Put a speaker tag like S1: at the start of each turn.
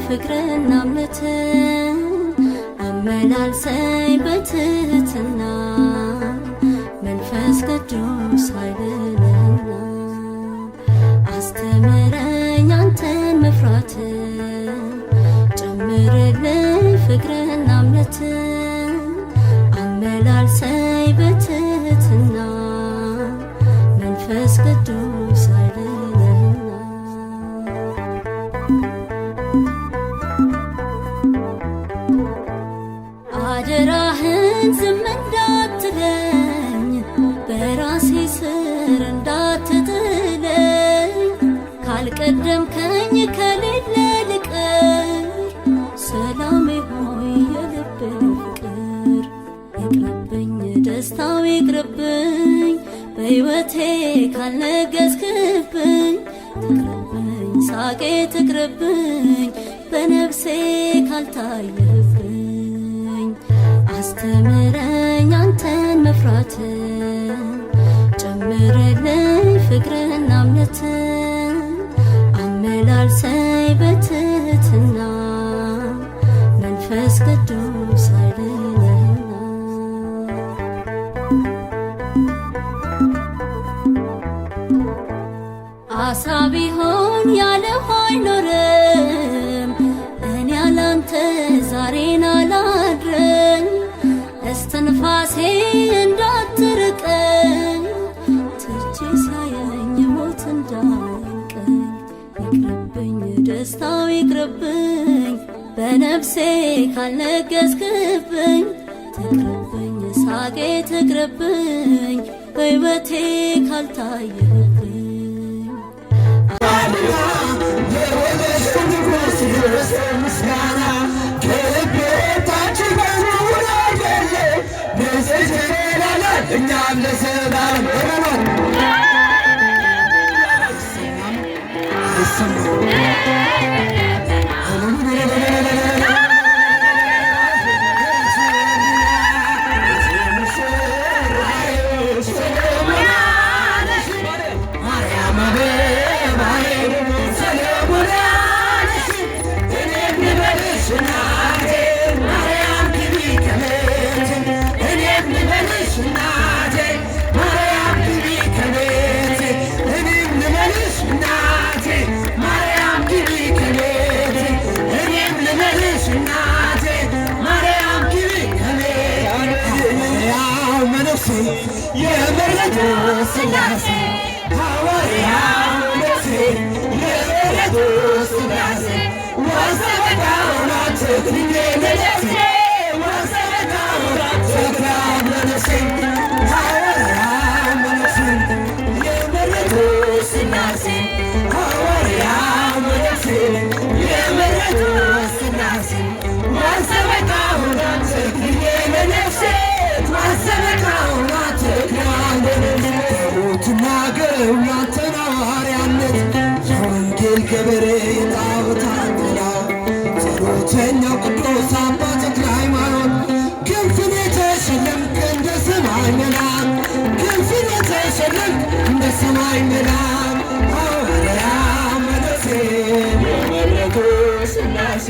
S1: ፍቅርና እምነትን አመላልሰኝ በትህትና መንፈስ ቅዱስ ኃይልህና አስተምረኝ አንተን መፍራትን ጨምርልኝ ፍቅርና እምነትን አመላልሰኝ በትህትና መንፈስ ቅዱስ ኃይልህና አደራህን ዝም እንዳትለኝ በራሴ ስር እንዳትጥለኝ ካልቀደምከኝ ከሌለ ልቅር ሰላሜ ሆይ የልቤ ፍቅር ይቅርብኝ ደስታው ይቅርብኝ በሕይወቴ ካልነገስክብኝ ትቅርብኝ ሳቄ ትቅርብኝ በነፍሴ ካልታየህብኝ አስተምረኝ አንተን መፍራትን ጨምርልኝ ፍቅርና እምነትን አመላልሰኝ በትህትና መንፈስ ቅዱስ ኃይልህና አሳ ቢሆን ያለ ውሃ አይኖርም እኔ ያላንተ ዛሬን አላድርም እስትንፋሴ እንዳትርቀኝ ትቼ ሳየኝ ሞት እንዳይንቀኝ ይቅርብኝ ደስታው ይቅርብኝ በነፍሴ ካልነገስክብኝ ትቅርብኝ ሳቄ ትቅርብኝ በሕይወቴ ካልታየህብኝ
S2: ተመለሰ ዳን ኤረማን የምሕረቱ ሥላሴ ሐዋርያው ነፍሴ የምሕረቱ ሥላሴ ወሰበካውና ትክክሌ ለነፍሴ ወሰበካውና ትክክል ለነፍሴ ሐዋርያው ነፍሴ የምሕረቱ ሥላሴ ሐዋርያው ነፍሴ የምሕረቱ ሥላሴ ወሰበካውና ትክክሌ ለነፍሴ ትናገረው ያንተን ሐዋርያነት የወንጌል ገበሬ የጣዖታት ጥላ ጸሎተኛው ቅዱስ አባ ተክለ ሃይማኖት ክንፍን የተሸለምክ እንደ ሰማይ መልአክ ክንፍን የተሸለምክ እንደ ሰማይ መልአክ ሐዋርያው መነኩሴ የምሕረቱ ሥላሴ